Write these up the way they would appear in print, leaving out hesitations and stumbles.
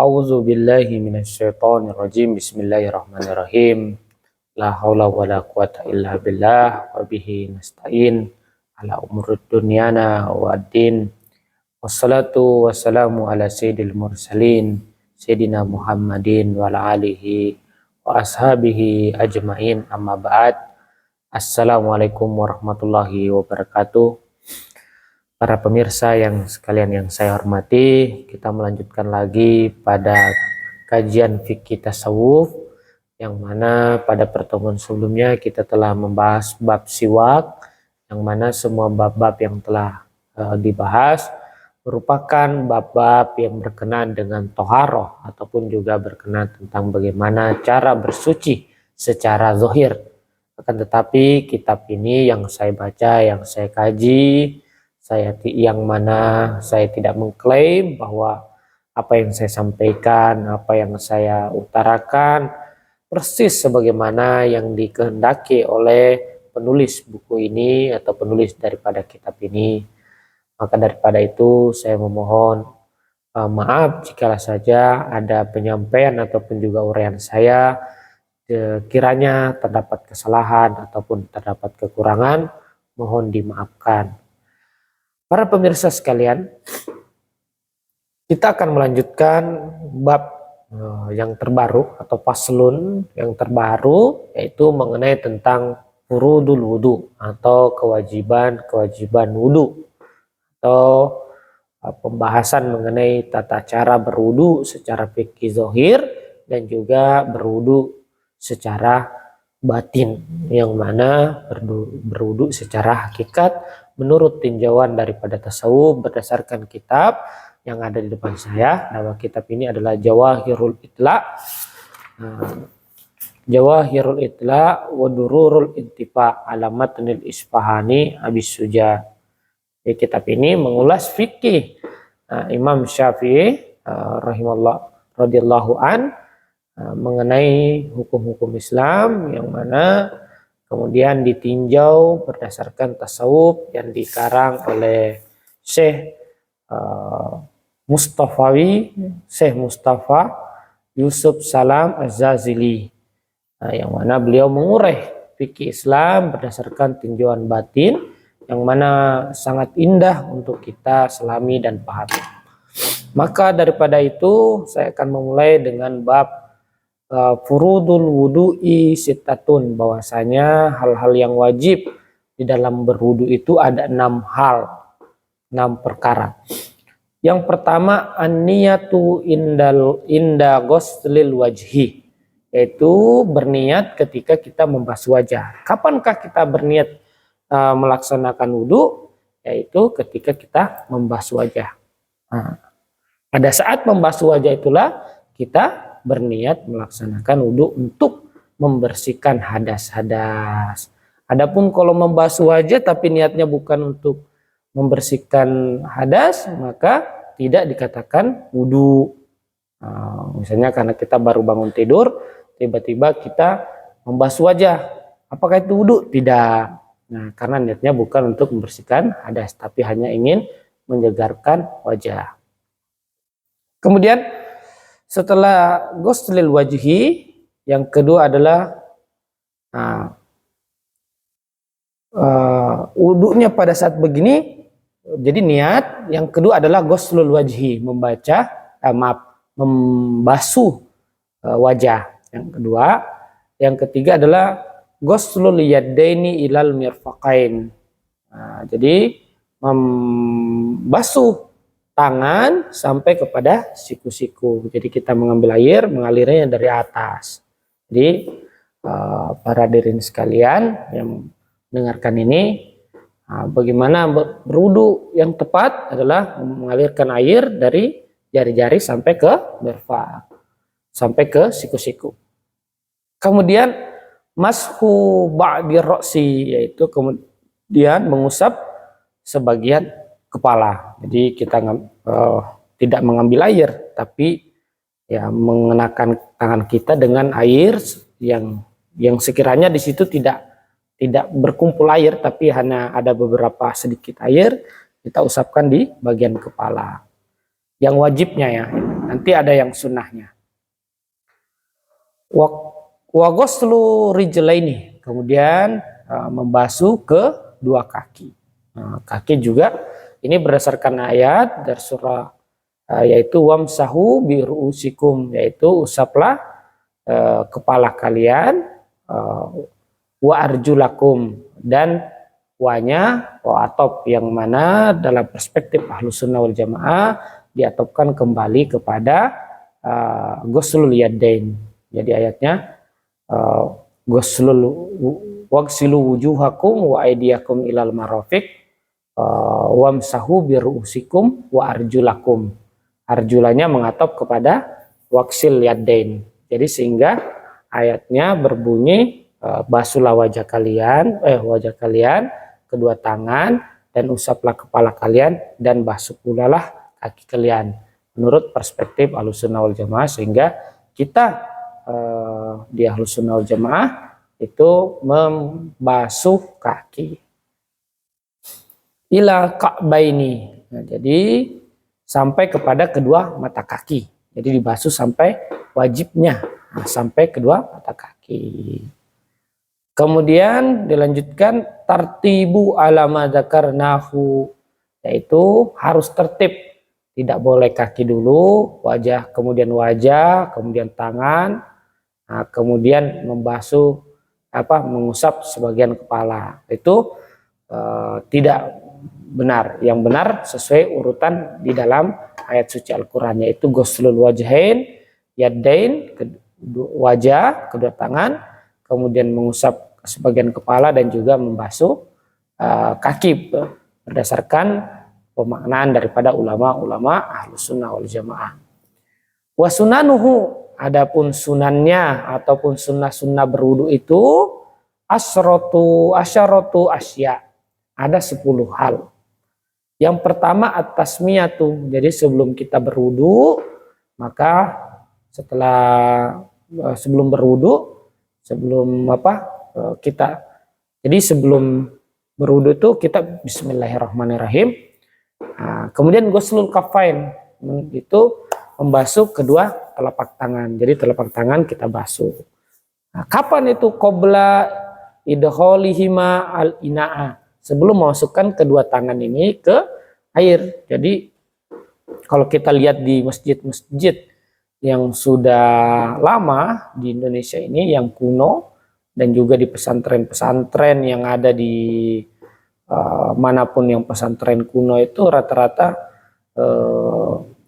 A'udzu billahi minasyaitonir rajim. Bismillahirrahmanirrahim. La haula wala quwata illa billah wa bihi nasta'in ala umurid dunyana waddin. Wassalatu wassalamu ala sayyidil mursalin sayyidina Muhammadin wa ala alihi wa ashabihi ajmain, amma ba'd. Assalamualaikum warahmatullahi wabarakatuh. Para pemirsa yang sekalian yang saya hormati, kita melanjutkan lagi pada kajian fikih tasawuf, yang mana pada pertemuan sebelumnya kita telah membahas bab siwak, yang mana semua bab-bab yang telah dibahas merupakan bab-bab yang berkenaan dengan toharoh ataupun juga berkenaan tentang bagaimana cara bersuci secara zahir. Akan tetapi kitab ini yang saya baca, yang saya kaji, yang mana saya tidak mengklaim bahwa apa yang saya sampaikan, apa yang saya utarakan persis sebagaimana yang dikehendaki oleh penulis buku ini atau penulis daripada kitab ini. Maka daripada itu saya memohon maaf jikalau saja ada penyampaian ataupun juga uraian saya kiranya terdapat kesalahan ataupun terdapat kekurangan, mohon dimaafkan. Para pemirsa sekalian, kita akan melanjutkan bab yang terbaru atau faslun yang terbaru, yaitu mengenai tentang furudul wudu atau kewajiban wudu, atau pembahasan mengenai tata cara berwudu secara fikih zahir dan juga berwudu secara batin, yang mana berwudu secara hakikat menurut tinjauan daripada tasawuf berdasarkan kitab yang ada di depan saya. Nama kitab ini adalah Jawahirul Itla, Jawahirul Itla wa Dururul Intifa ala Matnil Isfahani Abis Suja. Di kitab ini mengulas fikih Imam Syafi'i rahimahullah radhiyallahu an mengenai hukum-hukum Islam, yang mana kemudian ditinjau berdasarkan tasawuf yang dikarang oleh Syekh Mustafa Yusuf Salam Az-Zazili, yang mana beliau mengurai fikih Islam berdasarkan tinjauan batin, yang mana sangat indah untuk kita selami dan pahami. Maka daripada itu saya akan memulai dengan bab furudul wudu'i sittatun, bahwasanya hal-hal yang wajib di dalam berwudu itu ada 6 hal, 6 perkara. Yang pertama, an-niyatu inda ghuslil wajhi, yaitu berniat ketika kita membasuh wajah. Kapankah kita berniat melaksanakan wudu? Yaitu ketika kita membasuh wajah. Pada saat membasuh wajah itulah kita berniat melaksanakan wudu untuk membersihkan hadas-hadas. Adapun kalau membasuh wajah tapi niatnya bukan untuk membersihkan hadas, maka tidak dikatakan wudu. Misalnya karena kita baru bangun tidur, tiba-tiba kita membasuh wajah, apakah itu wudu? Tidak. Nah, karena niatnya bukan untuk membersihkan hadas, tapi hanya ingin menyegarkan wajah. Kemudian setelah ghuslil wajhi, yang kedua adalah wudunya pada saat begini. Jadi niat yang kedua adalah ghuslul wajhi, membasuh wajah. Yang kedua, yang ketiga adalah ghuslul yadaini ilal mirfaqain. Jadi membasuh tangan sampai kepada siku-siku. Jadi kita mengambil air, mengalirnya dari atas. Jadi para hadirin sekalian yang mendengarkan ini, bagaimana berwudu yang tepat adalah mengalirkan air dari jari-jari sampai ke mirfaq, sampai ke siku-siku. Kemudian mashu ba'di ra'si, yaitu kemudian mengusap sebagian kepala. Jadi kita tidak mengambil air, tapi ya mengenakan tangan kita dengan air yang sekiranya di situ tidak berkumpul air, tapi hanya ada beberapa sedikit air, kita usapkan di bagian kepala. Yang wajibnya ya, Nanti ada yang sunnahnya. Wa ghuslu rijlaini, kemudian membasuh kedua kaki. Kaki juga ini berdasarkan ayat dari surah yaitu wamsahu bi ru'usikum, yaitu usaplah kepala kalian, wa arjulakum, dan wanya atop yang mana dalam perspektif Ahlus Sunnah wal Jamaah diatopkan kembali kepada ghuslul yadain. Jadi ayatnya ghuslul wagsilu wujuhakum wa aydiyakum ilal marafiq wamsahu bi ru'usikum wa arjulakum. Arjulanya mengatop kepada waksil yadain. Jadi sehingga ayatnya berbunyi basuhlah wajah kalian, kedua tangan, dan usaplah kepala kalian, dan basuh pula lah kaki kalian. Menurut perspektif Ahlus Sunnah wal Jamaah, sehingga kita di Ahlus Sunnah wal Jamaah itu membasuh kaki ila ka'baini. Nah, jadi sampai kepada kedua mata kaki. Jadi dibasuh sampai wajibnya, sampai kedua mata kaki. Kemudian dilanjutkan tartibu alama dzakarnahu, yaitu harus tertib, tidak boleh kaki dulu, wajah, kemudian tangan, kemudian membasuh mengusap sebagian kepala. Itu tidak benar. Yang benar sesuai urutan di dalam ayat suci Al-Qur'an, yaitu ghuslul wajhain, yadain, wajah, kedua tangan, kemudian mengusap sebagian kepala, dan juga membasuh kaki berdasarkan pemaknaan daripada ulama-ulama Ahlus Sunnah wal Jamaah. Wa sunanuhu, adapun sunannya ataupun sunnah-sunnah berwudu itu asyaratu asya, ada 10 hal. Yang pertama at-tasmiyatu, jadi sebelum kita berwudu, maka sebelum berwudu, sebelum sebelum berwudu itu kita bismillahirrahmanirrahim. Kemudian ghuslul kafain, itu membasuh kedua telapak tangan. Jadi telapak tangan kita basuh. Kapan itu? Qabla idkhalihima al-ina'a, sebelum memasukkan kedua tangan ini ke air. Jadi kalau kita lihat di masjid-masjid yang sudah lama di Indonesia ini, yang kuno, dan juga di pesantren-pesantren yang ada di manapun yang pesantren kuno, itu rata-rata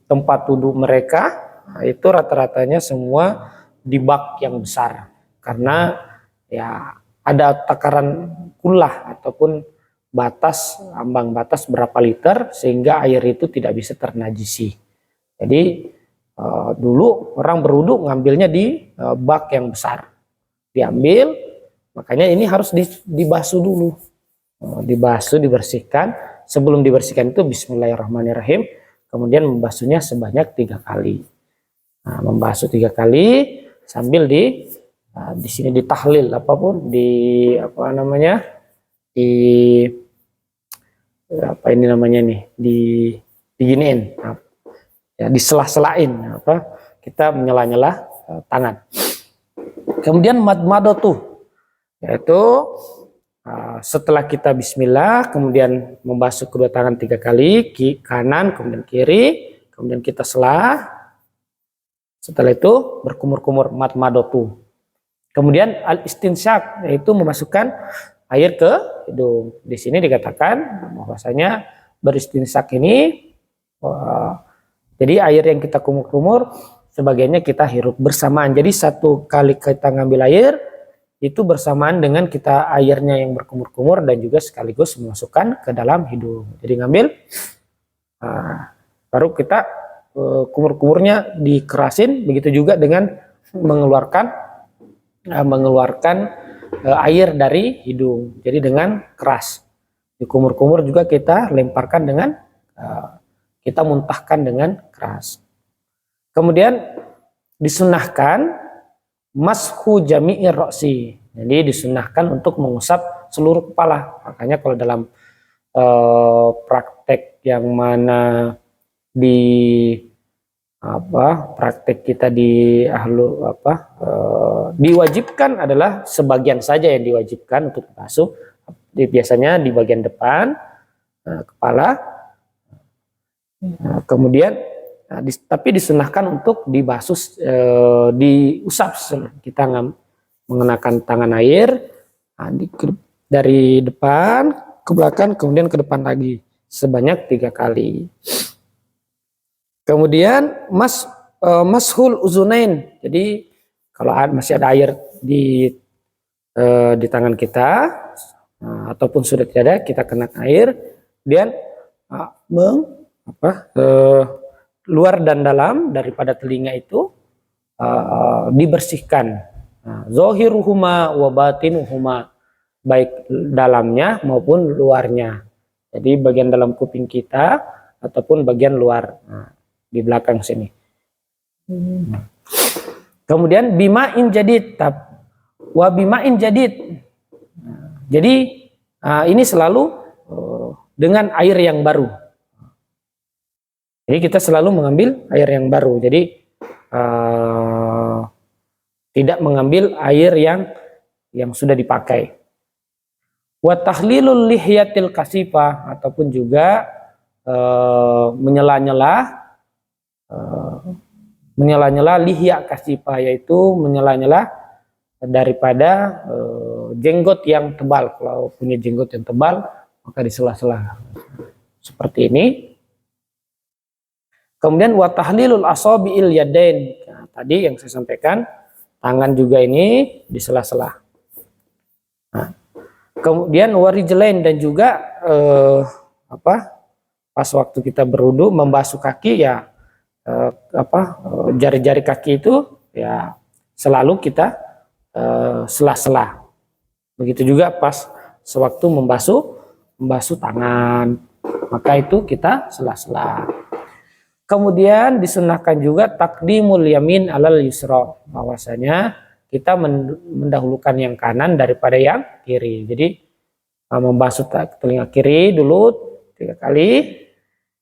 tempat duduk mereka itu rata-ratanya semua di bak yang besar, karena ya ada takaran kullah ataupun ambang batas berapa liter sehingga air itu tidak bisa ternajisi. Jadi dulu orang berwudu ngambilnya di bak yang besar, diambil, makanya ini harus dibasuh dulu, dibasuh, dibersihkan. Sebelum dibersihkan itu bismillahirrahmanirrahim, kemudian membasuhnya sebanyak 3 kali. Membasuh 3 kali sambil di sini ditahlil apapun, diginiin, ya, disela-selain, kita menyela-nyela tangan. Kemudian madmadatuh, yaitu setelah kita bismillah, kemudian membasuh kedua tangan 3 kali, kanan, kemudian kiri, kemudian kita sela. Setelah itu berkumur-kumur, madmadatuh. Kemudian al-istinsyak, yaitu memasukkan air ke hidung. Di sini dikatakan bahwasanya beristinsyak ini, jadi air yang kita kumur-kumur, sebagiannya kita hirup bersamaan. Jadi 1 kali kita ngambil air, itu bersamaan dengan kita airnya yang berkumur-kumur, dan juga sekaligus memasukkan ke dalam hidung. Jadi ngambil, baru kita kumur-kumurnya dikerasin, begitu juga dengan mengeluarkan air dari hidung. Jadi dengan keras. Di kumur-kumur juga kita lemparkan dengan kita muntahkan dengan keras. Kemudian disunahkan mashu jami'ir roksi. Jadi disunahkan untuk mengusap seluruh kepala. Makanya kalau dalam praktek yang mana praktek kita di diwajibkan adalah sebagian saja yang diwajibkan untuk basuh, biasanya di bagian depan kepala, kemudian tapi disunahkan untuk dibasuh, diusap, kita mengenakan tangan air dari depan ke belakang kemudian ke depan lagi sebanyak 3 kali. Kemudian mashul uzunain. Jadi kalau masih ada air di tangan kita ataupun sudah tidak ada, kita kena air, kemudian luar dan dalam daripada telinga itu dibersihkan. Zahiruhuma wa batinuhuma, baik dalamnya maupun luarnya. Jadi bagian dalam kuping kita ataupun bagian luar. Di belakang sini. Kemudian bima'in jadid, wa bima'in jadid. Jadi ini selalu dengan air yang baru. Jadi kita selalu mengambil air yang baru. Jadi tidak mengambil air yang sudah dipakai. Wa tahlilul lihyatil kasifah, ataupun juga menyela-nyela lihya kasifah, yaitu menyela-nyela daripada jenggot yang tebal. Kalau punya jenggot yang tebal maka di sela-sela seperti ini. Kemudian wa tahlilul asabi'il yadain. Nah, tadi yang saya sampaikan, tangan juga ini di sela-sela. Nah, kemudian warijlain, dan juga pas waktu kita berwudu membasuh kaki, ya jari-jari kaki itu ya selalu kita sela-sela. Begitu juga pas sewaktu membasuh tangan, maka itu kita sela-sela. Kemudian disunahkan juga takdimul yamin alal yusra, bahwasanya kita mendahulukan yang kanan daripada yang kiri. Jadi membasuh telinga kiri dulu 3 kali,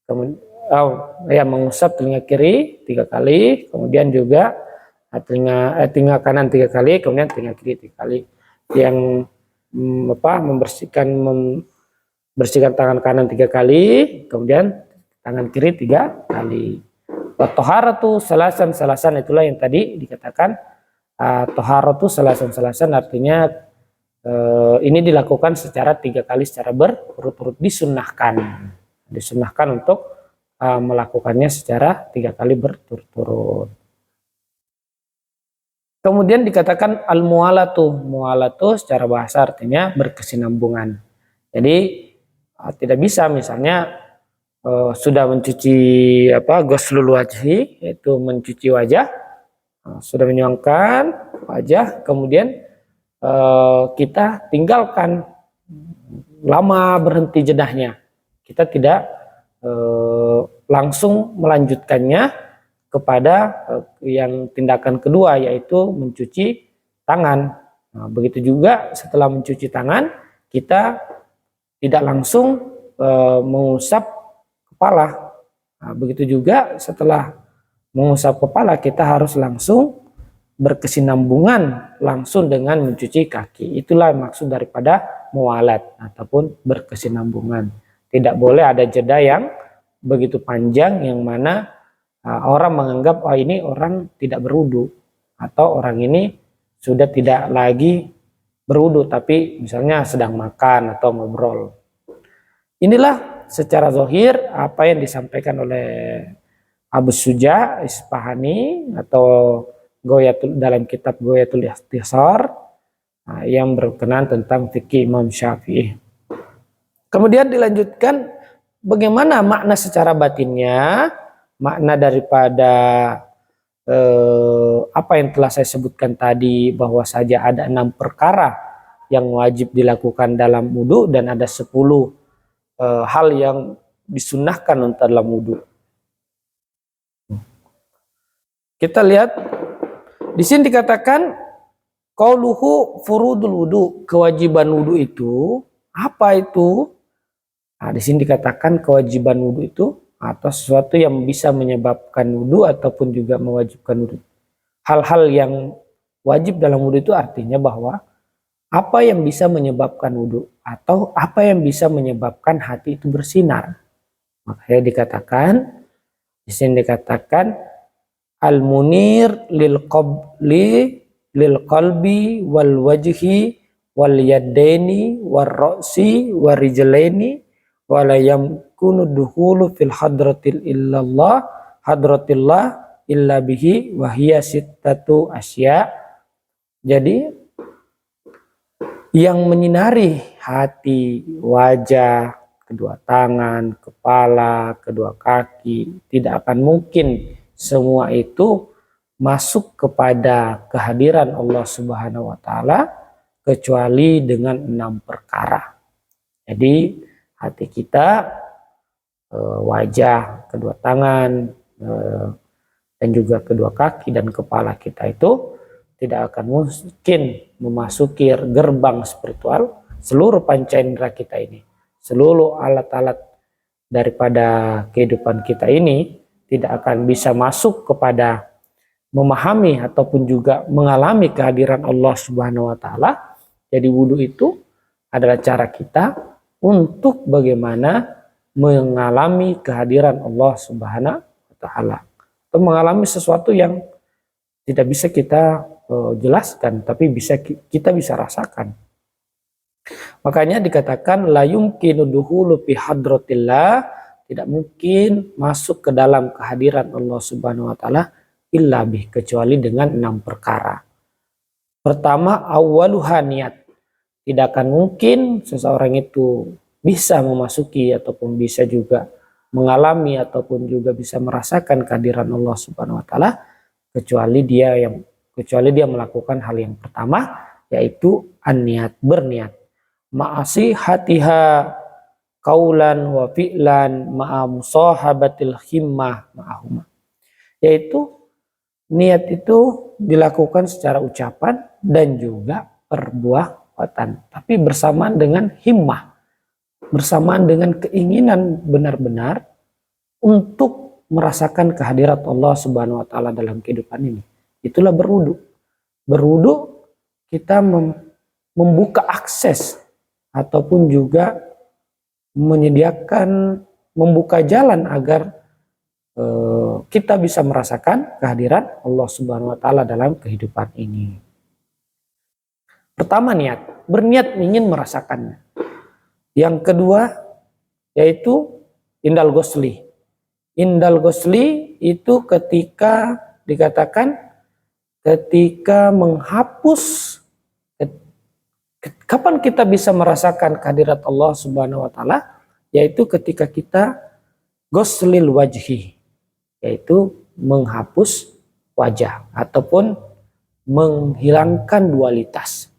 kemudian mengusap telinga kiri 3 kali, kemudian juga telinga kanan 3 kali, kemudian telinga kiri 3 kali. Yang bersihkan tangan kanan 3 kali, kemudian tangan kiri 3 kali. Wa taharatu salasan, itulah yang tadi dikatakan taharatu salasan, artinya ini dilakukan secara 3 kali secara berturut-turut, disunahkan untuk melakukannya secara 3 kali berturut-turut. Kemudian dikatakan mualatu secara bahasa artinya berkesinambungan. Jadi tidak bisa misalnya sudah mencuci ghuslul wajhi, yaitu mencuci wajah, sudah menyuangkan wajah, kemudian kita tinggalkan lama, berhenti jedahnya, kita tidak langsung melanjutkannya kepada yang tindakan kedua, yaitu mencuci tangan. Nah, begitu juga setelah mencuci tangan, kita tidak langsung mengusap kepala. Nah, begitu juga setelah mengusap kepala, kita harus langsung berkesinambungan langsung dengan mencuci kaki. Itulah maksud daripada mualat ataupun berkesinambungan. Tidak boleh ada jeda yang begitu panjang yang mana orang menganggap ini orang tidak berwudu, atau orang ini sudah tidak lagi berwudu tapi misalnya sedang makan atau ngobrol. Inilah secara zahir apa yang disampaikan oleh Abu Suja Isfahani atau dalam kitab Ghayatul Ikhtisar yang berkenaan tentang fikih Imam Syafi'i. Kemudian dilanjutkan bagaimana makna secara batinnya, makna daripada apa yang telah saya sebutkan tadi, bahwa saja ada 6 perkara yang wajib dilakukan dalam wudu dan ada 10 hal yang disunahkan untuk dalam wudu. Kita lihat di sini dikatakan qauluhu furudul wudu, kewajiban wudu itu apa itu? Nah, di sini dikatakan kewajiban wudu itu atau sesuatu yang bisa menyebabkan wudu ataupun juga mewajibkan wudu. Hal-hal yang wajib dalam wudu itu artinya bahwa apa yang bisa menyebabkan wudu atau apa yang bisa menyebabkan hati itu bersinar. Makanya di sini dikatakan al-munir lil qalbi wal wajhi wal yadaini war ra'si war rijlaini wala yamkunu dukhulu fil hadratillah illa bihi wa hiya sittatu asya. Jadi yang menyinari hati, wajah, kedua tangan, kepala, kedua kaki, tidak akan mungkin semua itu masuk kepada kehadiran Allah Subhanahu wa taala kecuali dengan 6 perkara. Jadi hati kita, wajah, kedua tangan, dan juga kedua kaki dan kepala kita itu tidak akan mungkin memasuki gerbang spiritual. Seluruh panca indera kita ini, seluruh alat-alat daripada kehidupan kita ini tidak akan bisa masuk kepada memahami ataupun juga mengalami kehadiran Allah Subhanahu wa taala. Jadi wudu itu adalah cara kita untuk bagaimana mengalami kehadiran Allah Subhanahu wa taala, atau mengalami sesuatu yang tidak bisa kita jelaskan, tapi kita bisa rasakan. Makanya dikatakan la yumkinu dukhulu fi hadratillah, tidak mungkin masuk ke dalam kehadiran Allah Subhanahu wa taala illa bih, kecuali dengan 6 perkara. Pertama, awwaluha niat. Tidak akan mungkin seseorang itu bisa memasuki ataupun bisa juga mengalami ataupun juga bisa merasakan kehadiran Allah Subhanahu wa taala kecuali dia melakukan hal yang pertama, yaitu an-niat, berniat. Ma'asi hatiha qaulan wa fi'lan ma'a musahabatil himmah ma'ahuma. Yaitu niat itu dilakukan secara ucapan dan juga perbuatan, tapi bersamaan dengan himmah, bersamaan dengan keinginan benar-benar untuk merasakan kehadirat Allah Subhanahu wa taala dalam kehidupan ini. Itulah berwudu. Berwudu kita membuka akses ataupun juga menyediakan, membuka jalan agar kita bisa merasakan kehadiran Allah Subhanahu wa taala dalam kehidupan ini. Pertama, niat, berniat ingin merasakannya. Yang kedua yaitu indal ghusli. Indal ghusli itu ketika dikatakan ketika menghapus, kapan kita bisa merasakan kehadirat Allah Subhanahu wa taala, yaitu ketika kita ghuslil wajhi, yaitu menghapus wajah ataupun menghilangkan dualitas.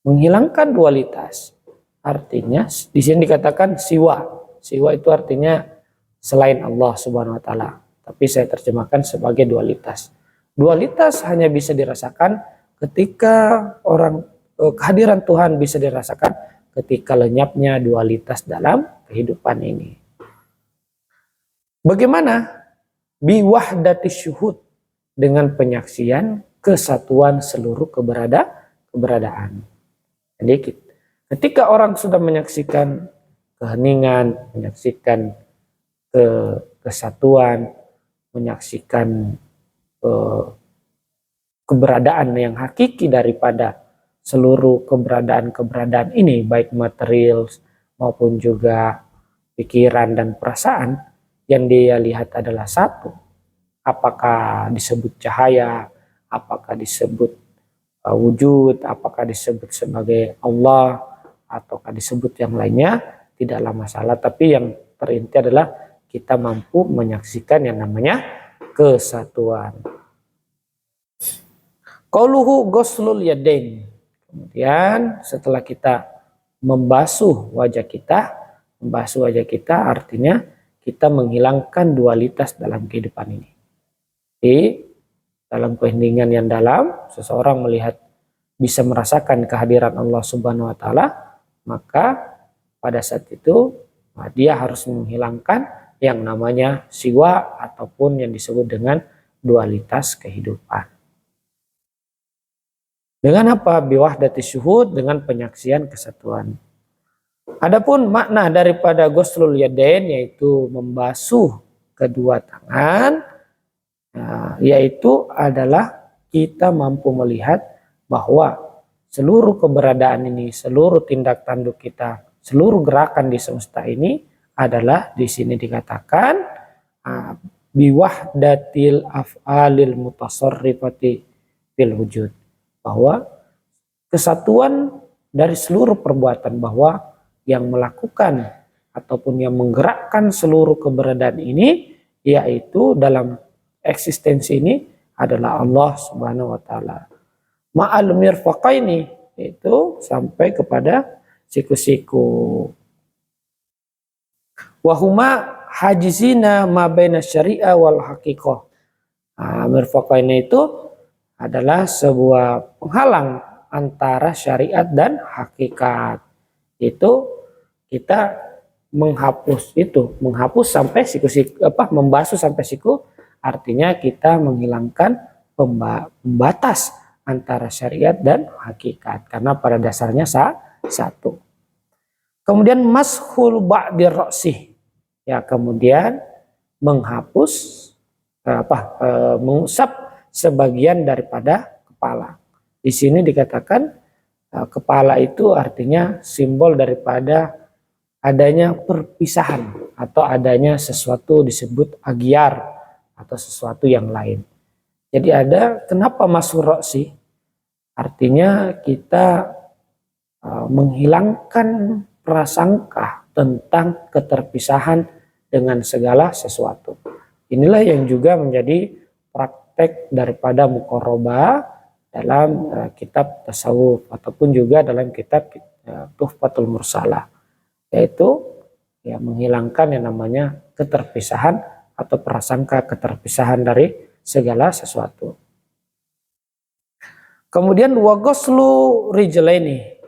Menghilangkan dualitas artinya di sini dikatakan siwa. Siwa itu artinya selain Allah Subhanahu wa taala, tapi saya terjemahkan sebagai dualitas. Dualitas hanya bisa dirasakan ketika kehadiran Tuhan bisa dirasakan ketika lenyapnya dualitas dalam kehidupan ini. Bagaimana? Biwahdati syuhud, dengan penyaksian kesatuan seluruh keberadaan. Jadi ketika orang sudah menyaksikan keheningan, menyaksikan kesatuan, menyaksikan keberadaan yang hakiki daripada seluruh keberadaan ini, baik material maupun juga pikiran dan perasaan, yang dia lihat adalah satu. Apakah disebut cahaya, apakah disebut wujud, apakah disebut sebagai Allah, ataukah disebut yang lainnya, tidaklah masalah. Tapi yang terinti adalah kita mampu menyaksikan yang namanya kesatuan. Qauluhu ghuslul yadain. Kemudian setelah kita membasuh wajah kita artinya kita menghilangkan dualitas dalam kehidupan ini. Di dalam keheningan yang dalam, seseorang melihat bisa merasakan kehadiran Allah Subhanahu wa taala, maka pada saat itu dia harus menghilangkan yang namanya siwa ataupun yang disebut dengan dualitas kehidupan. Dengan apa? Biwahdati syuhud, dengan penyaksian kesatuan. Adapun makna daripada ghuslul yadain yaitu membasuh kedua tangan, yaitu adalah kita mampu melihat bahwa seluruh keberadaan ini, seluruh tindak tanduk kita, seluruh gerakan di semesta ini adalah di sini dikatakan biwahdatil af'alil mutasarrifati fil wujud, bahwa kesatuan dari seluruh perbuatan, bahwa yang melakukan ataupun yang menggerakkan seluruh keberadaan ini yaitu dalam eksistensi ini adalah Allah Subhanahu wa taala. Ma'al mirfaqaini, itu sampai kepada siku-siku. Wahuma hajizina ma baina syariah wal haqiqah. Mirfaqaini itu adalah sebuah penghalang antara syariat dan hakikat. Itu kita menghapus sampai siku-siku, membasuh sampai siku, artinya kita menghilangkan pembatas antara syariat dan hakikat, karena pada dasarnya satu. Kemudian mashul ba'dir ra'sih, ya, kemudian menghapus mengusap sebagian daripada kepala. Di sini dikatakan kepala itu artinya simbol daripada adanya perpisahan atau adanya sesuatu disebut agyar atau sesuatu yang lain. Jadi kenapa masuk roksi? Artinya kita menghilangkan prasangka tentang keterpisahan dengan segala sesuatu. Inilah yang juga menjadi praktek daripada muqarrabah dalam kitab tasawuf ataupun juga dalam kitab Tuhfatul Mursalah, yaitu ya menghilangkan yang namanya keterpisahan atau prasangka keterpisahan dari segala sesuatu. Kemudian wa ghuslu rijlaini,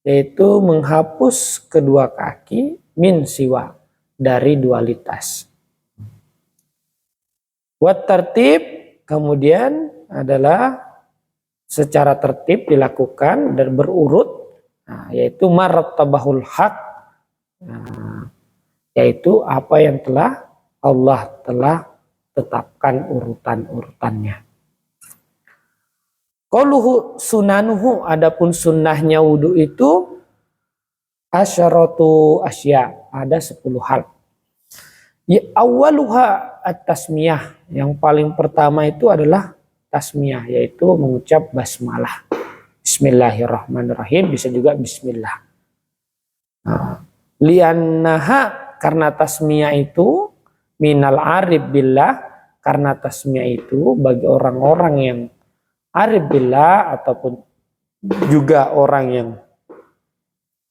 yaitu menghapus kedua kaki min siwa, dari dualitas. Wa tartib, kemudian adalah secara tertib dilakukan dan berurut, yaitu marattabahul haq, yaitu apa yang Allah telah tetapkan urutan-urutannya. Qauluhu sunanuhu, adapun sunnahnya wudu itu asyaratu asya, ada 10 hal. Ya awwaluha at-tasmiyah, yang paling pertama itu adalah tasmiyah, yaitu mengucap basmalah. Bismillahirrahmanirrahim, bisa juga bismillah. Liannaha, karena tasmiyah itu minal arif billah, karena tasmiyah itu bagi orang-orang yang arif billah ataupun juga orang yang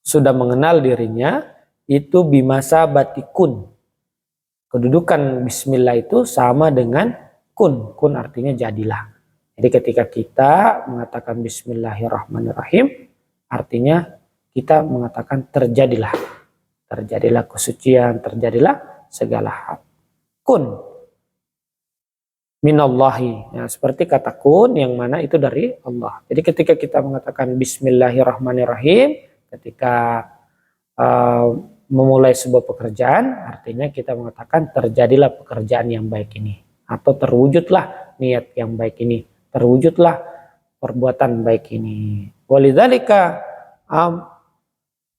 sudah mengenal dirinya, itu bimasa batikun. Kedudukan bismillah itu sama dengan kun. Kun artinya jadilah. Jadi ketika kita mengatakan bismillahirrahmanirrahim, artinya kita mengatakan terjadilah. Terjadilah kesucian, terjadilah segala hal. Kun minallahi, ya, seperti kata kun yang mana itu dari Allah. Jadi ketika kita mengatakan bismillahirrahmanirrahim, ketika memulai sebuah pekerjaan, artinya kita mengatakan terjadilah pekerjaan yang baik ini, atau terwujudlah niat yang baik ini, terwujudlah perbuatan baik ini. Walidzalika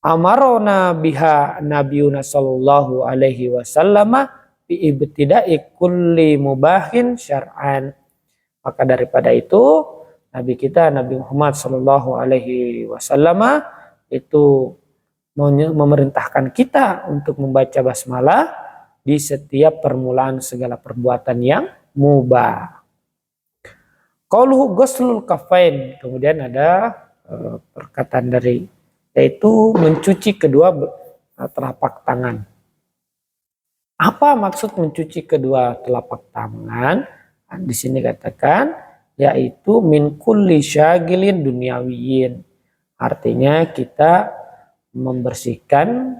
amarona biha nabiyuna sallallahu alaihi wasallam bi ibtida'i kulli mubahin syar'an. Maka daripada itu Nabi kita Nabi Muhammad sallallahu alaihi wasallam itu memerintahkan kita untuk membaca basmalah di setiap permulaan segala perbuatan yang mubah. Qauluhu ghuslul kafain, kemudian ada perkataan dari, yaitu mencuci kedua telapak tangan. Apa maksud mencuci kedua telapak tangan? Di sini katakan yaitu min kulli syagilin dunyawiyin. Artinya kita membersihkan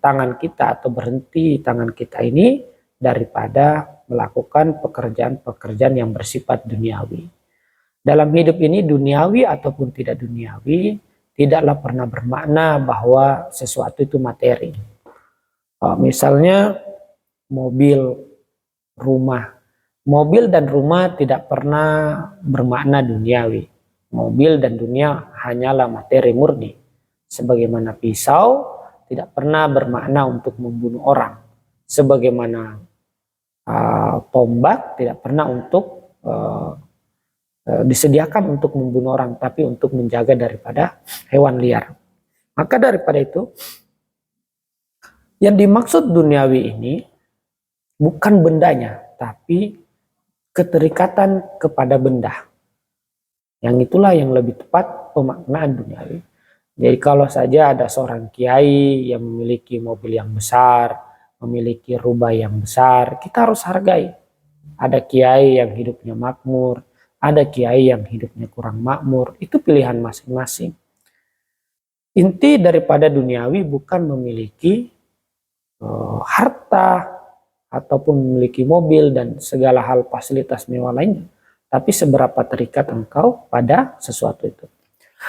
tangan kita atau berhenti tangan kita ini daripada melakukan pekerjaan-pekerjaan yang bersifat duniawi. Dalam hidup ini duniawi ataupun tidak duniawi, tidaklah pernah bermakna bahwa sesuatu itu materi. Misalnya mobil, rumah. Mobil dan rumah tidak pernah bermakna duniawi. Mobil dan dunia hanyalah materi murni. Sebagaimana pisau tidak pernah bermakna untuk membunuh orang. Sebagaimana tombak tidak pernah untuk disediakan untuk membunuh orang, tapi untuk menjaga daripada hewan liar. Maka daripada itu, yang dimaksud duniawi ini bukan bendanya, tapi keterikatan kepada benda. Yang itulah yang lebih tepat pemaknaan duniawi. Jadi kalau saja ada seorang kiai yang memiliki mobil yang besar, memiliki rumah yang besar, kita harus hargai. Ada kiai yang hidupnya makmur, ada kiai yang hidupnya kurang makmur, itu pilihan masing-masing. Inti daripada duniawi bukan memiliki harta ataupun memiliki mobil dan segala hal fasilitas mewah lainnya, tapi seberapa terikat engkau pada sesuatu itu.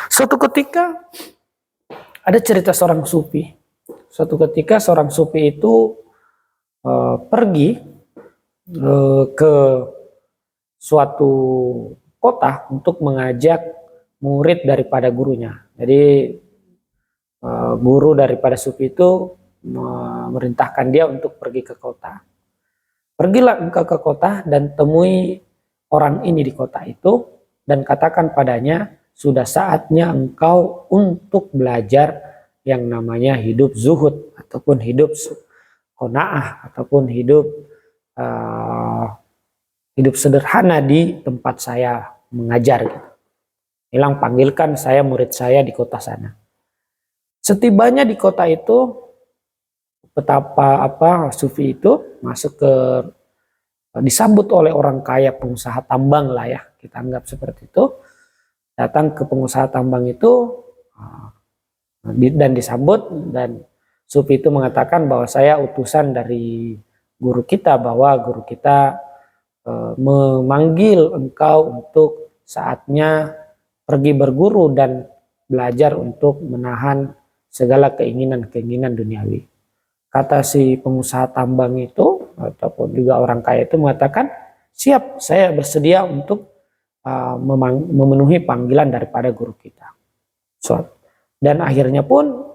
Suatu ketika ada cerita seorang sufi. Suatu ketika seorang sufi itu pergi ke suatu kota untuk mengajak murid daripada gurunya. Jadi guru daripada sufi itu memerintahkan dia untuk pergi ke kota. Pergilah engkau ke kota dan temui orang ini di kota itu dan katakan padanya, sudah saatnya engkau untuk belajar yang namanya hidup zuhud ataupun hidup qanaah ataupun hidup sederhana di tempat saya mengajar. Bilang, panggilkan saya murid saya di kota sana. Setibanya di kota itu, betapa sufi itu masuk disambut oleh orang kaya, pengusaha tambang lah ya, kita anggap seperti itu. Datang ke pengusaha tambang itu dan disambut, dan sufi itu mengatakan bahwa saya utusan dari guru kita, bahwa guru kita memanggil engkau untuk saatnya pergi berguru dan belajar untuk menahan segala keinginan-keinginan duniawi. Kata si pengusaha tambang itu ataupun juga orang kaya itu mengatakan, siap, saya bersedia untuk memenuhi panggilan daripada guru kita. Dan akhirnya pun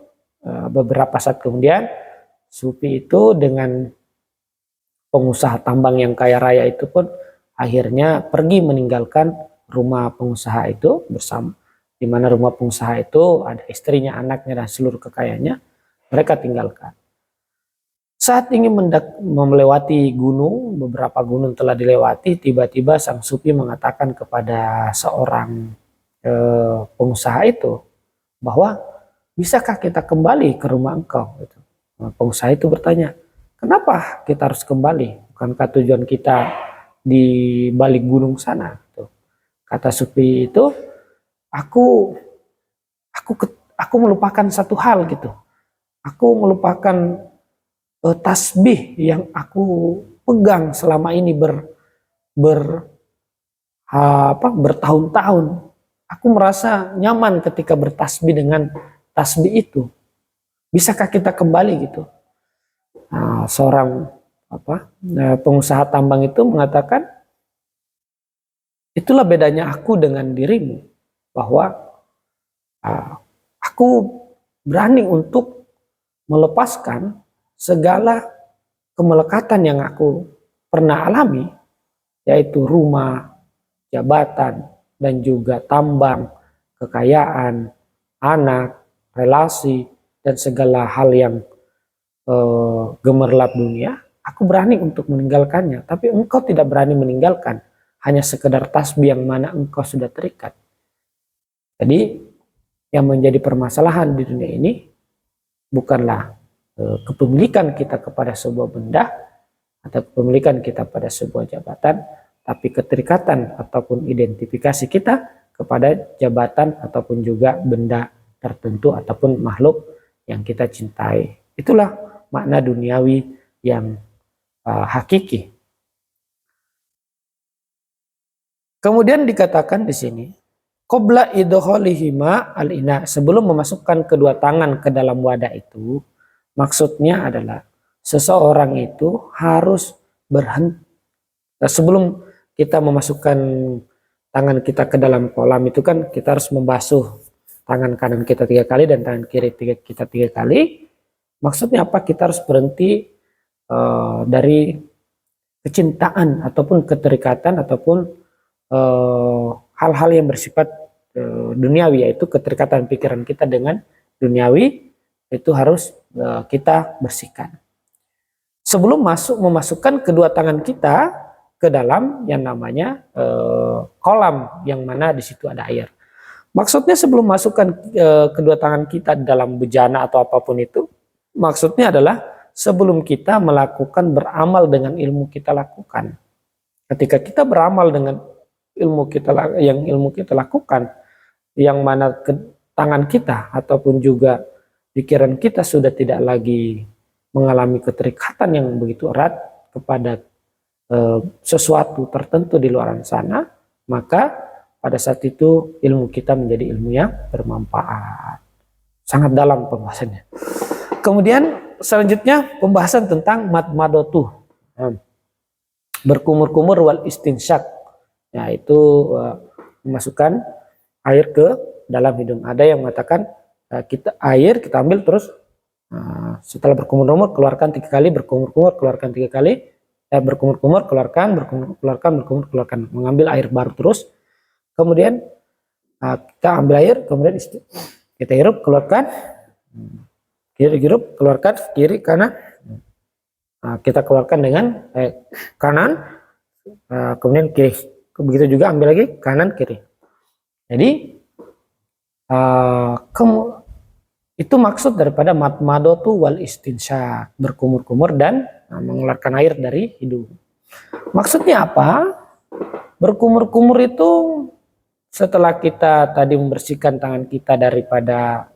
beberapa saat kemudian sufi itu dengan pengusaha tambang yang kaya raya itu pun akhirnya pergi meninggalkan rumah pengusaha itu bersama, di mana rumah pengusaha itu ada istrinya, anaknya dan seluruh kekayaannya, mereka tinggalkan. Saat ingin melewati gunung, beberapa gunung telah dilewati, tiba-tiba sang sufi mengatakan kepada seorang pengusaha itu bahwa, bisakah kita kembali ke rumah engkau? Nah, pengusaha itu bertanya, kenapa kita harus kembali? Bukankah tujuan kita di balik gunung sana? Kata sufi itu, aku melupakan satu hal gitu. Aku melupakan tasbih yang aku pegang selama ini bertahun-tahun. Aku merasa nyaman ketika bertasbih dengan tasbih itu. Bisakah kita kembali gitu? Nah, seorang pengusaha tambang itu mengatakan, itulah bedanya aku dengan dirimu, bahwa aku berani untuk melepaskan segala kemelekatan yang aku pernah alami, yaitu rumah, jabatan, dan juga tambang, kekayaan, anak, relasi, dan segala hal yang gemerlap dunia. Aku berani untuk meninggalkannya, tapi engkau tidak berani meninggalkan hanya sekedar tasbih yang mana engkau sudah terikat. Jadi yang menjadi permasalahan di dunia ini bukanlah kepemilikan kita kepada sebuah benda atau kepemilikan kita pada sebuah jabatan, tapi keterikatan ataupun identifikasi kita kepada jabatan ataupun juga benda tertentu ataupun makhluk yang kita cintai. Itulah makna duniawi yang hakiki. Kemudian dikatakan di sini, qabla idkhalihima al-ina, sebelum memasukkan kedua tangan ke dalam wadah itu, maksudnya adalah seseorang itu harus berhenti. Sebelum kita memasukkan tangan kita ke dalam kolam itu kan kita harus membasuh tangan kanan kita 3 kali dan tangan kiri kita 3 kali. Maksudnya apa? Kita harus berhenti dari kecintaan ataupun keterikatan ataupun hal-hal yang bersifat duniawi, yaitu keterikatan pikiran kita dengan duniawi itu harus kita bersihkan. Sebelum memasukkan kedua tangan kita ke dalam yang namanya kolam yang mana di situ ada air. Maksudnya sebelum masukkan kedua tangan kita dalam bejana atau apapun itu, maksudnya adalah sebelum kita melakukan beramal dengan ilmu kita lakukan. Ketika kita beramal dengan ilmu kita lakukan, yang mana tangan kita ataupun juga pikiran kita sudah tidak lagi mengalami keterikatan yang begitu erat kepada sesuatu tertentu di luar sana, maka pada saat itu ilmu kita menjadi ilmu yang bermanfaat. Sangat dalam pembahasannya. Kemudian selanjutnya pembahasan tentang madmadatu, berkumur-kumur wal istinsyak, yaitu memasukkan air ke dalam hidung. Ada yang mengatakan kita ambil terus setelah berkumur-kumur keluarkan 3 kali, berkumur-kumur keluarkan 3 kali, berkumur-kumur keluarkan, berkumur keluarkan, mengambil air baru terus. Kemudian kita ambil air, kemudian kita hirup keluarkan, hirup keluarkan, kiri kanan, kita keluarkan dengan kanan, kemudian kiri, begitu juga ambil lagi kanan kiri. Jadi itu maksud daripada madmadatu wal istinsyak, berkumur-kumur dan mengeluarkan air dari hidung. Maksudnya apa? Berkumur-kumur itu setelah kita tadi membersihkan tangan kita daripada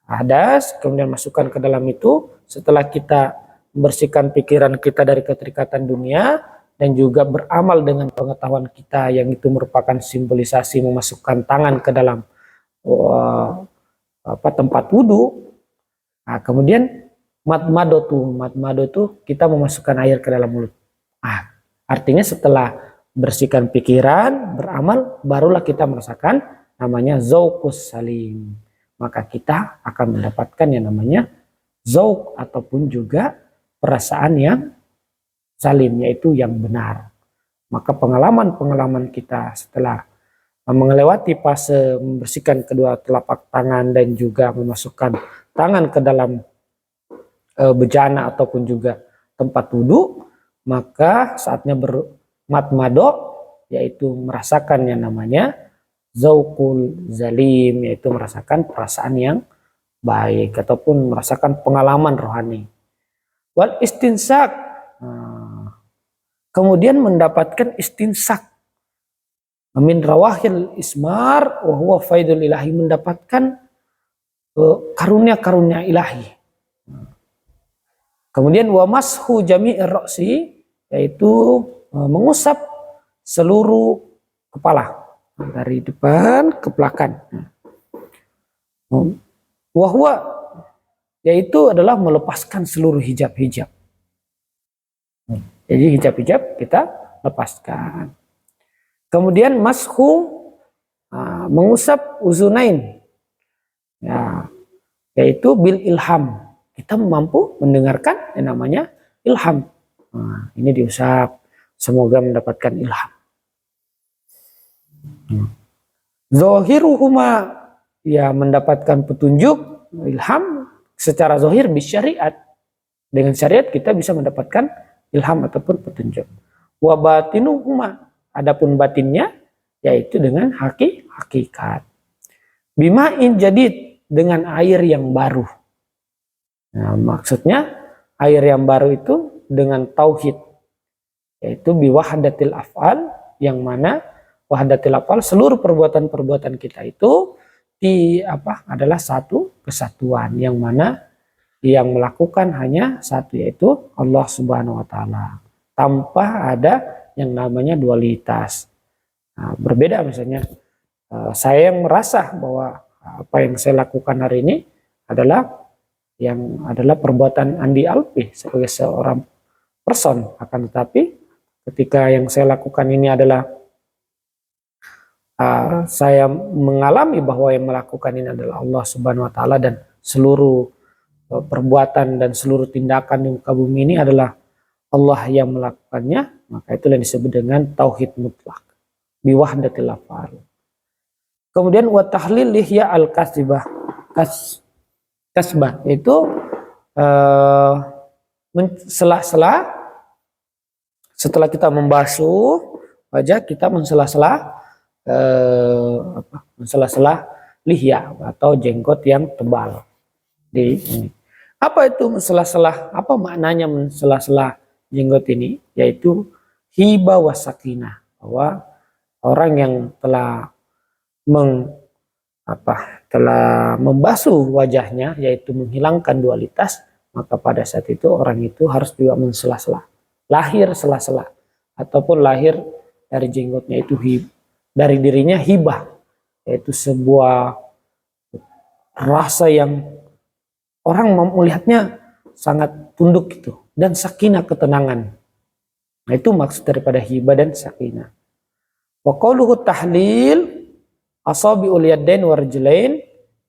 hadas, kemudian masukkan ke dalam itu, setelah kita membersihkan pikiran kita dari keterikatan dunia dan juga beramal dengan pengetahuan kita yang itu merupakan simbolisasi memasukkan tangan ke dalam tempat wudhu. Nah, kemudian madmadatu kita memasukkan air ke dalam mulut. Artinya setelah bersihkan pikiran, beramal, barulah kita merasakan namanya zauqus salim. Maka kita akan mendapatkan yang namanya zauq ataupun juga perasaan yang salim, yaitu yang benar. Maka pengalaman kita setelah melewati fase membersihkan kedua telapak tangan dan juga memasukkan tangan ke dalam bejana ataupun juga tempat wudhu, maka saatnya bermadmado, yaitu merasakan yang namanya zauqul zalim, yaitu merasakan perasaan yang baik ataupun merasakan pengalaman rohani. Wal istinsak, kemudian mendapatkan istinsak min rawahil ismar wa huwa faidul ilahi, mendapatkan karunia-karunia ilahi. Kemudian wa mashu jami'ir ra'si, yaitu mengusap seluruh kepala dari depan ke belakang. Wa huwa, yaitu adalah melepaskan seluruh hijab-hijab. Jadi hijab-hijab kita lepaskan. Kemudian mashu, mengusap uzunain, yaitu bil ilham, kita mampu mendengarkan yang namanya ilham. Ini diusap, semoga mendapatkan ilham. Zohiruhuma, ya mendapatkan petunjuk ilham secara zohir bisyariat. Dengan syariat kita bisa mendapatkan ilham ataupun petunjuk. Wa batinuhuma, adapun batinnya yaitu dengan hakikat. Bima'in jadid, dengan air yang baru. Nah, maksudnya air yang baru itu dengan tauhid, yaitu biwahdatil af'al, yang mana wahdatil af'al seluruh perbuatan-perbuatan kita itu adalah satu kesatuan, yang mana yang melakukan hanya satu, yaitu Allah Subhanahu wa taala, tanpa ada yang namanya dualitas. Nah, berbeda misalnya saya yang merasa bahwa apa yang saya lakukan hari ini adalah perbuatan Andi Alpi sebagai seorang person, akan tetapi ketika yang saya lakukan ini adalah saya mengalami bahwa yang melakukan ini adalah Allah Subhanahu wa taala, dan seluruh perbuatan dan seluruh tindakan di muka bumi ini adalah Allah yang melakukannya, maka itulah yang disebut dengan tauhid mutlak biwahdatil af'al. Kemudian wa tahlil lihya al kasbah, kasbah itu sela-sela setelah kita membasuh wajah, kita mensela-sela lihya atau jenggot yang tebal di ini. Apa itu mensela-sela? Apa maknanya mensela-sela jenggot ini? Yaitu hiba wasakinah, bahwa orang yang telah membasuh wajahnya, yaitu menghilangkan dualitas, maka pada saat itu orang itu harus juga mensela-sela, lahir sela-sela, ataupun lahir dari jenggotnya itu dari dirinya hibah, yaitu sebuah rasa yang orang melihatnya sangat tunduk gitu, dan sakinah, ketenangan. Nah, itu maksud daripada hibah dan sakinah. Wa qauluhu tahlil asabiul yadain warjulain,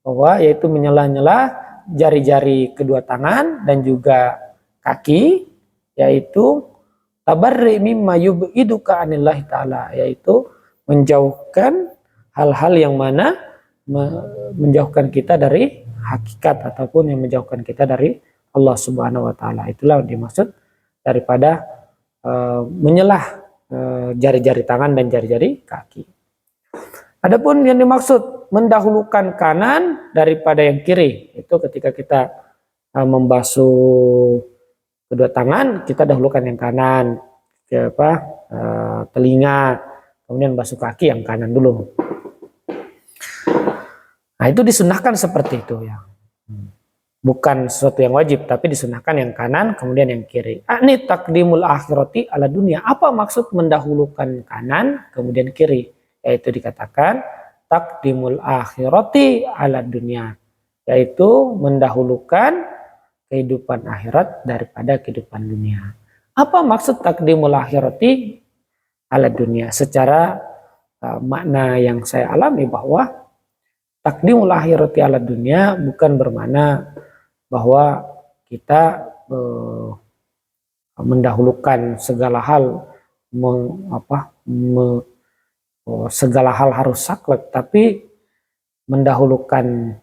bahwa yaitu menyela-nyela jari-jari kedua tangan dan juga kaki, yaitu tabarri mimma yub'iduka anillahi ta'ala, yaitu menjauhkan hal-hal yang mana menjauhkan kita dari hakikat, ataupun yang menjauhkan kita dari Allah Subhanahu wa taala. Itulah yang dimaksud daripada menyelah jari-jari tangan dan jari-jari kaki. Adapun yang dimaksud mendahulukan kanan daripada yang kiri, itu ketika kita membasuh kedua tangan, kita dahulukan yang kanan, telinga, kemudian basuh kaki yang kanan dulu. Nah, itu disunahkan seperti itu ya. Bukan sesuatu yang wajib, tapi disunahkan yang kanan kemudian yang kiri. Ini takdimul akhirati ala dunia. Apa maksud mendahulukan kanan kemudian kiri? Yaitu dikatakan takdimul akhirati ala dunia, yaitu mendahulukan kehidupan akhirat daripada kehidupan dunia. Apa maksud takdimul akhirati ala dunia? Secara makna yang saya alami, bahwa takdimul akhirati ala dunia bukan bermakna bahwa kita mendahulukan segala hal, segala hal harus saklek, tapi mendahulukan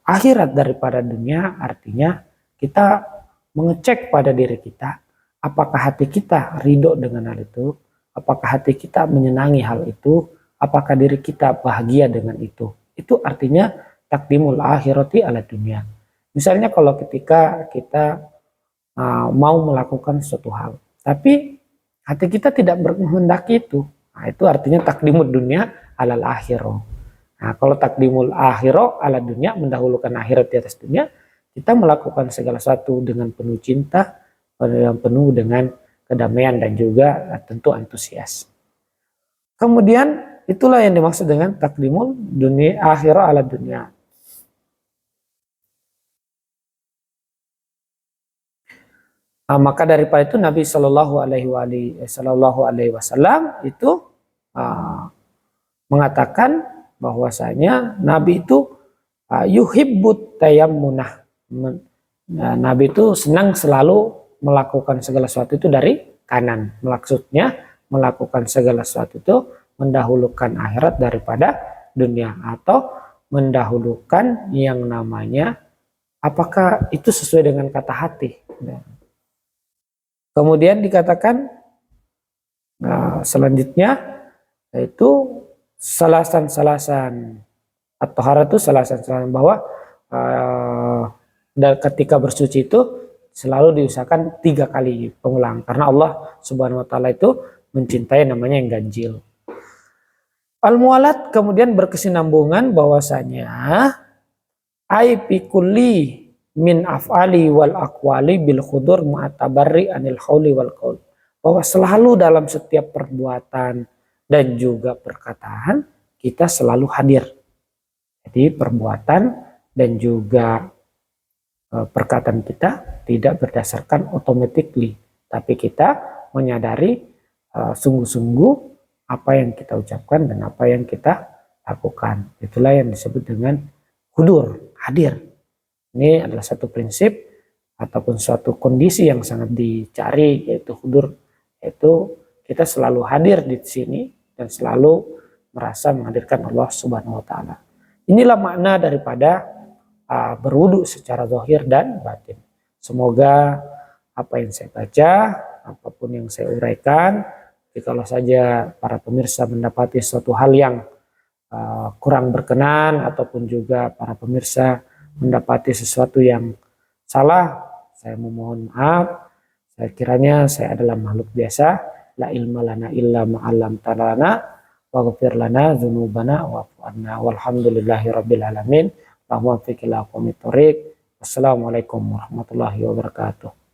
akhirat daripada dunia. Artinya kita mengecek pada diri kita, apakah hati kita ridho dengan hal itu, apakah hati kita menyenangi hal itu, apakah diri kita bahagia dengan itu. Itu artinya takdimul akhirati ala dunia. Misalnya kalau ketika kita mau melakukan suatu hal, tapi hati kita tidak berkehendak itu, nah, itu artinya takdimul dunia alal akhirah. Nah, kalau takdimul akhirah ala dunia, mendahulukan akhirat di atas dunia, kita melakukan segala sesuatu dengan penuh cinta, penuh dengan kedamaian, dan juga tentu antusias. Kemudian itulah yang dimaksud dengan takdimul dunia akhirah ala dunia. Nah, maka daripada itu Nabi Shallallahu Alaihi Wasallam itu mengatakan bahwasanya Nabi itu yuhibbut tayammunah. Nabi itu senang selalu melakukan segala sesuatu itu dari kanan. Maksudnya melakukan segala sesuatu itu mendahulukan akhirat daripada dunia, atau mendahulukan yang namanya apakah itu sesuai dengan kata hati. Kemudian dikatakan selanjutnya yaitu salasan atau haratu salasan, bahwa ketika bersuci itu selalu diusahakan 3 kali pengulang, karena Allah Subhanahu wa taala itu mencintai namanya yang ganjil. Al-mualat kemudian berkesinambungan bahwasanya ai fi kulli min af'ali wal aqwali bil khudur mu'tabarri anil hauli wal qaul. Bahwa selalu dalam setiap perbuatan dan juga perkataan kita selalu hadir. Jadi perbuatan dan juga perkataan kita tidak berdasarkan automatically, tapi kita menyadari sungguh-sungguh apa yang kita ucapkan dan apa yang kita lakukan. Itulah yang disebut dengan hudur, hadir. Ini adalah satu prinsip ataupun suatu kondisi yang sangat dicari, yaitu hudur, yaitu kita selalu hadir di sini dan selalu merasa menghadirkan Allah Subhanahu wa taala. Inilah makna daripada berwudu secara zahir dan batin. Semoga apa yang saya baca, apapun yang saya uraikan, kalau saja para pemirsa mendapati suatu hal yang kurang berkenan ataupun juga para pemirsa mendapati sesuatu yang salah, saya memohon maaf. Saya kiranya saya adalah makhluk biasa. La ilma lana illa ma'alam talana waghfir lana dzunubana wa'fu anna walhamdulillahi rabbil alamin. Wassalamualaikum warahmatullahi wabarakatuh.